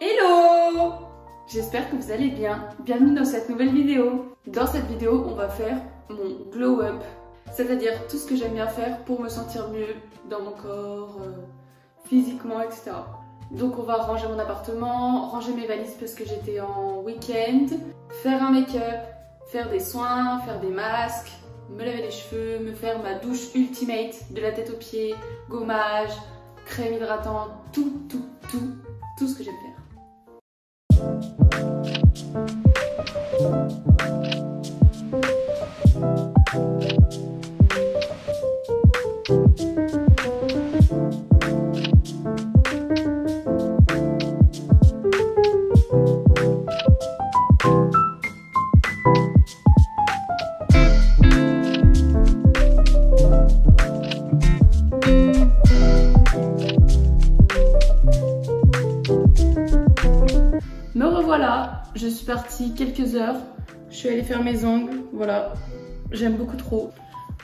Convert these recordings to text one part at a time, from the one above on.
Hello! J'espère que vous allez bien. Bienvenue dans cette nouvelle vidéo. Dans cette vidéo, on va faire mon glow up. C'est-à-dire tout ce que j'aime bien faire pour me sentir mieux dans mon corps, physiquement, etc. Donc on va ranger mon appartement, ranger mes valises parce que j'étais en week-end, faire un make-up, faire des soins, faire des masques, me laver les cheveux, me faire ma douche ultimate de la tête aux pieds, gommage, crème hydratante, tout ce que j'aime faire. Me revoilà, je suis partie quelques heures, je suis allée faire mes ongles, voilà, j'aime beaucoup trop.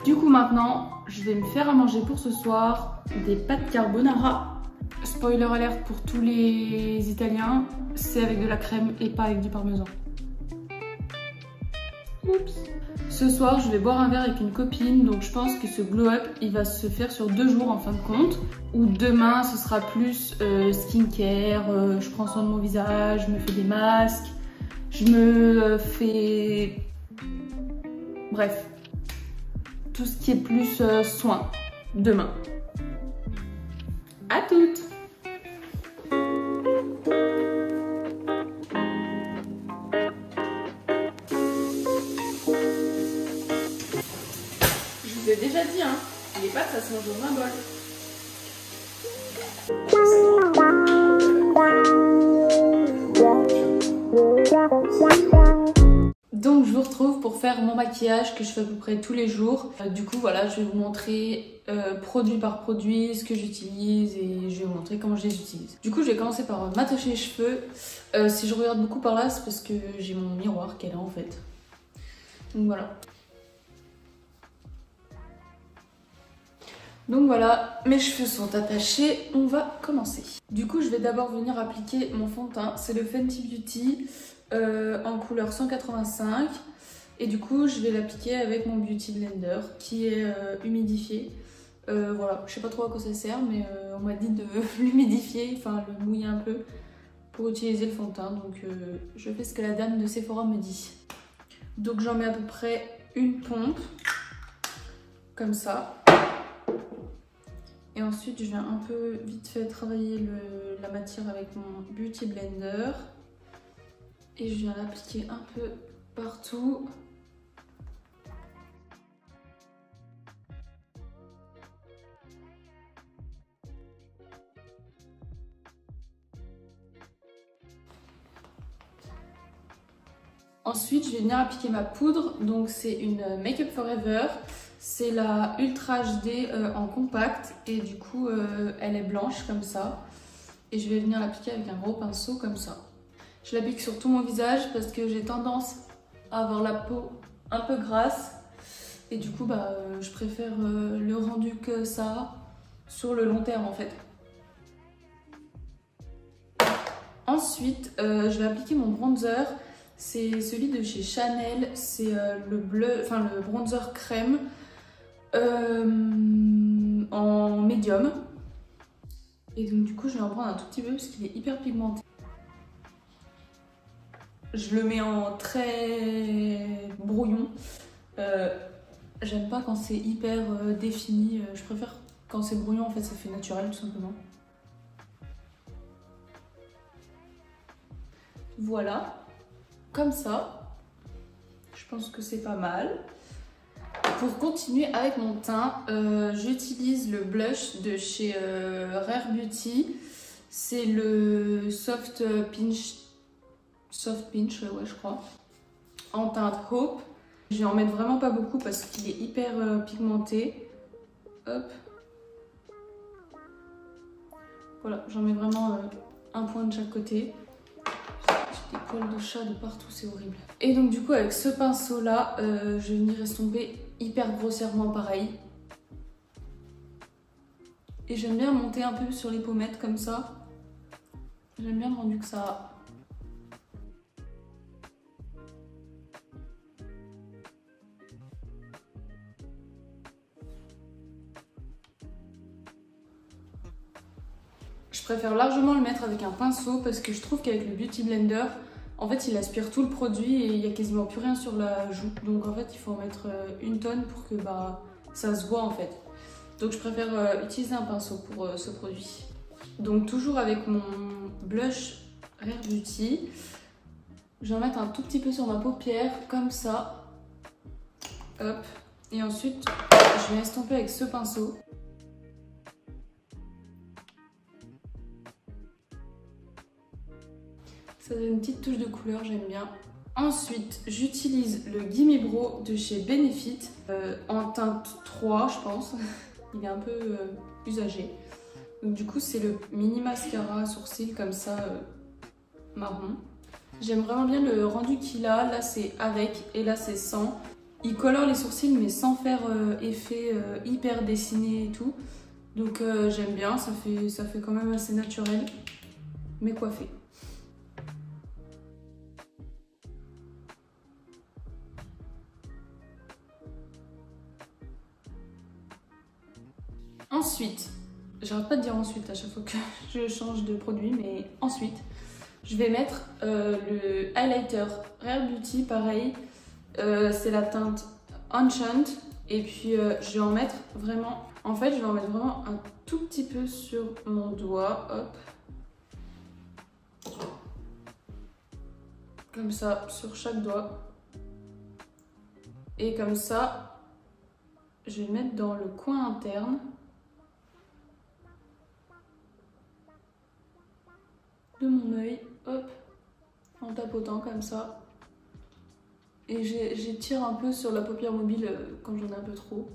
Du coup maintenant, je vais me faire à manger pour ce soir des pâtes carbonara. Spoiler alert pour tous les Italiens, c'est avec de la crème et pas avec du parmesan. Oups. Ce soir, je vais boire un verre avec une copine, donc je pense que ce glow up, il va se faire sur 2 jours en fin de compte. Ou demain, ce sera plus skincare, je prends soin de mon visage, je me fais des masques, je me fais... Bref, tout ce qui est plus soin, demain. À toutes! Je vous ai déjà dit, hein, les pâtes, ça se mange au 20 bol. Donc je vous retrouve pour faire mon maquillage que je fais à peu près tous les jours. Du coup voilà, je vais vous montrer produit par produit ce que j'utilise et je vais vous montrer comment je les utilise. Du coup je vais commencer par m'attacher les cheveux. Si je regarde beaucoup par là, c'est parce que j'ai mon miroir qui est là en fait. Donc voilà. Donc voilà, mes cheveux sont attachés, on va commencer. Du coup, je vais d'abord venir appliquer mon fond de teint. C'est le Fenty Beauty en couleur 185. Et du coup, je vais l'appliquer avec mon Beauty Blender qui est humidifié. Voilà, je sais pas trop à quoi ça sert, mais on m'a dit de l'humidifier, enfin le mouiller un peu pour utiliser le fond de teint. Donc je fais ce que la dame de Sephora me dit. Donc j'en mets à peu près une pompe, comme ça. Et ensuite, je viens un peu vite fait travailler la matière avec mon Beauty Blender. Et je viens l'appliquer un peu partout. Ensuite, je vais venir appliquer ma poudre. Donc, c'est une Make Up Forever. C'est la Ultra HD en compact et du coup elle est blanche comme ça. Et je vais venir l'appliquer avec un gros pinceau comme ça. Je l'applique sur tout mon visage parce que j'ai tendance à avoir la peau un peu grasse. Et du coup je préfère le rendu que ça sur le long terme en fait. Ensuite je vais appliquer mon bronzer. C'est celui de chez Chanel. C'est le bronzer crème. En médium. Et donc du coup je vais en prendre un tout petit peu parce qu'il est hyper pigmenté. Je le mets en très brouillon. J'aime pas quand c'est hyper défini. Je préfère quand c'est brouillon, en fait ça fait naturel tout simplement. Voilà, comme ça. Je pense que c'est pas mal. Pour continuer avec mon teint, j'utilise le blush de chez Rare Beauty. C'est le Soft Pinch, ouais je crois, en teinte Hope. Je vais en mettre vraiment pas beaucoup parce qu'il est hyper pigmenté. Hop. Voilà, j'en mets vraiment un point de chaque côté. J'ai des poils de chat de partout, c'est horrible. Et donc du coup avec ce pinceau là, je vais venir estomper hyper grossièrement pareil. Et j'aime bien monter un peu sur les pommettes comme ça. J'aime bien le rendu que ça a. Je préfère largement le mettre avec un pinceau parce que je trouve qu'avec le Beauty Blender, en fait il aspire tout le produit et il n'y a quasiment plus rien sur la joue. Donc en fait il faut en mettre une tonne pour que ça se voit en fait. Donc je préfère utiliser un pinceau pour ce produit. Donc toujours avec mon blush Rare Beauty, je vais en mettre un tout petit peu sur ma paupière comme ça. Hop. Et ensuite je vais estomper avec ce pinceau. Ça donne une petite touche de couleur, j'aime bien. Ensuite, j'utilise le Gimme Brow de chez Benefit en teinte 3, je pense. Il est un peu usagé. Donc, du coup, c'est le mini mascara sourcil comme ça, marron. J'aime vraiment bien le rendu qu'il a. Là, c'est avec et là, c'est sans. Il colore les sourcils, mais sans faire effet hyper dessiné et tout. Donc, j'aime bien. Ça fait quand même assez naturel, mais coiffé. Ensuite, j'arrête pas de dire ensuite à chaque fois que je change de produit, mais ensuite, je vais mettre le highlighter Rare Beauty, pareil, c'est la teinte Enchant, et puis je vais en mettre vraiment, en fait, je vais en mettre vraiment un tout petit peu sur mon doigt, hop, comme ça, sur chaque doigt, et comme ça, je vais le mettre dans le coin interne. De mon œil, hop, en tapotant comme ça. Et j'étire un peu sur la paupière mobile quand j'en ai un peu trop.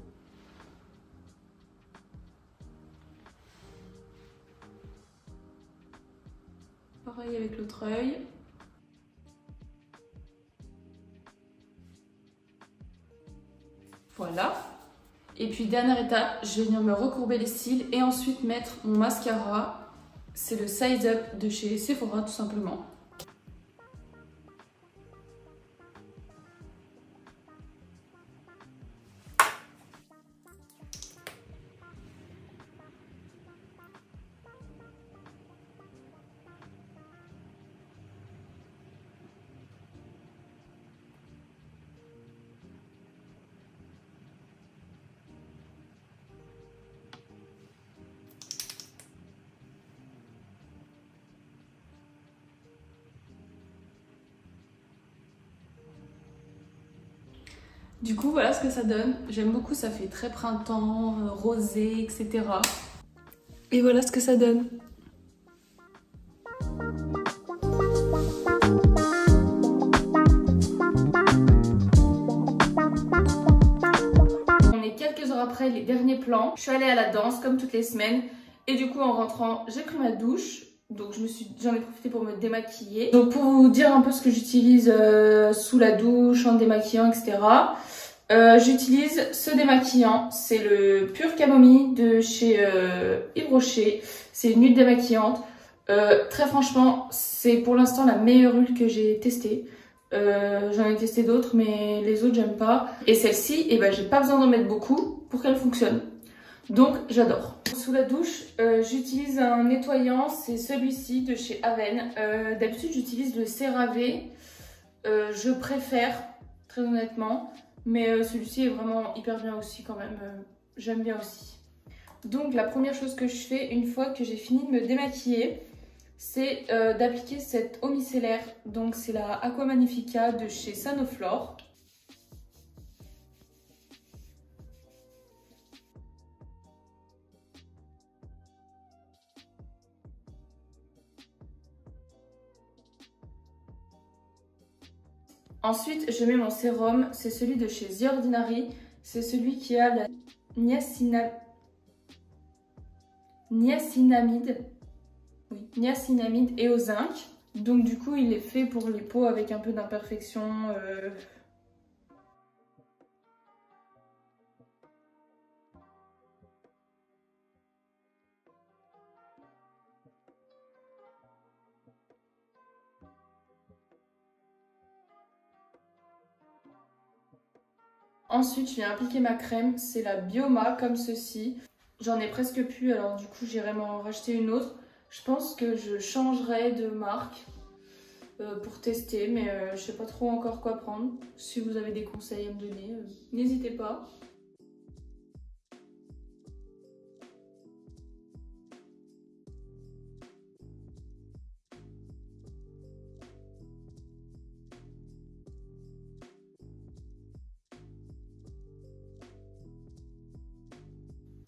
Pareil avec l'autre œil. Voilà. Et puis dernière étape, je vais venir me recourber les cils et ensuite mettre mon mascara. C'est le Size Up de chez Sephora tout simplement. Du coup, voilà ce que ça donne. J'aime beaucoup, ça fait très printemps, rosé, etc. Et voilà ce que ça donne. On est quelques heures après les derniers plans. Je suis allée à la danse comme toutes les semaines. Et du coup, en rentrant, j'ai pris ma douche. Donc j'en ai profité pour me démaquiller. Donc pour vous dire un peu ce que j'utilise sous la douche, en démaquillant, etc. J'utilise ce démaquillant, c'est le Pure Camomille de chez Yves Rocher. C'est une huile démaquillante. Très franchement, c'est pour l'instant la meilleure huile que j'ai testée. J'en ai testé d'autres, mais les autres j'aime pas. Et celle-ci, eh ben, j'ai pas besoin d'en mettre beaucoup pour qu'elle fonctionne. Donc j'adore. Sous la douche, j'utilise un nettoyant, c'est celui-ci de chez Aven. D'habitude j'utilise le CeraVe. Je préfère, très honnêtement. Mais celui-ci est vraiment hyper bien aussi quand même, j'aime bien aussi. Donc la première chose que je fais une fois que j'ai fini de me démaquiller, c'est d'appliquer cette eau micellaire. Donc c'est la Aqua Magnifica de chez Sanoflore. Ensuite, je mets mon sérum, c'est celui de chez The Ordinary. C'est celui qui a la niacinamide. Oui, niacinamide et au zinc. Donc du coup, il est fait pour les peaux avec un peu d'imperfection. Ensuite, je viens appliquer ma crème. C'est la Bioma comme ceci. J'en ai presque plus, alors du coup, j'irai m'en racheter une autre. Je pense que je changerai de marque pour tester, mais je sais pas trop encore quoi prendre. Si vous avez des conseils à me donner, n'hésitez pas.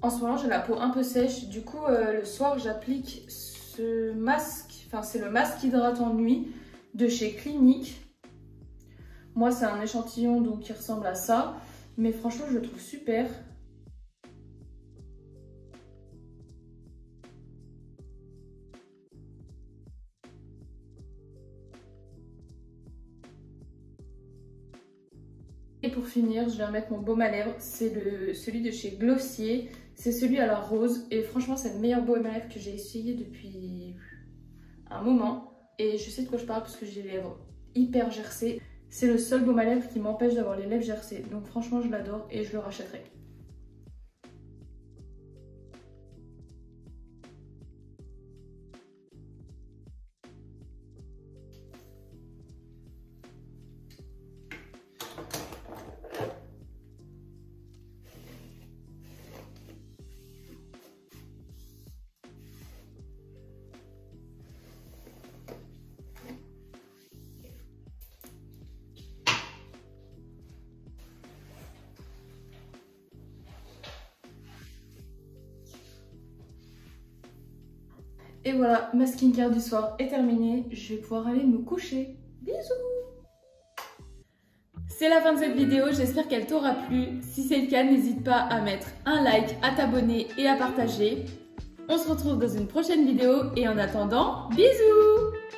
En ce moment, j'ai la peau un peu sèche. Du coup, le soir, j'applique ce masque. Enfin, c'est le masque hydratant nuit de chez Clinique. Moi, c'est un échantillon donc qui ressemble à ça. Mais franchement, je le trouve super. Et pour finir, je vais remettre mon baume à lèvres. C'est celui de chez Glossier. C'est celui à la rose. Et franchement, c'est le meilleur baume à lèvres que j'ai essayé depuis un moment. Et je sais de quoi je parle parce que j'ai les lèvres hyper gercées. C'est le seul baume à lèvres qui m'empêche d'avoir les lèvres gercées. Donc franchement, je l'adore et je le rachèterai. Et voilà, ma skincare du soir est terminée. Je vais pouvoir aller me coucher. Bisous! C'est la fin de cette vidéo, j'espère qu'elle t'aura plu. Si c'est le cas, n'hésite pas à mettre un like, à t'abonner et à partager. On se retrouve dans une prochaine vidéo et en attendant, bisous!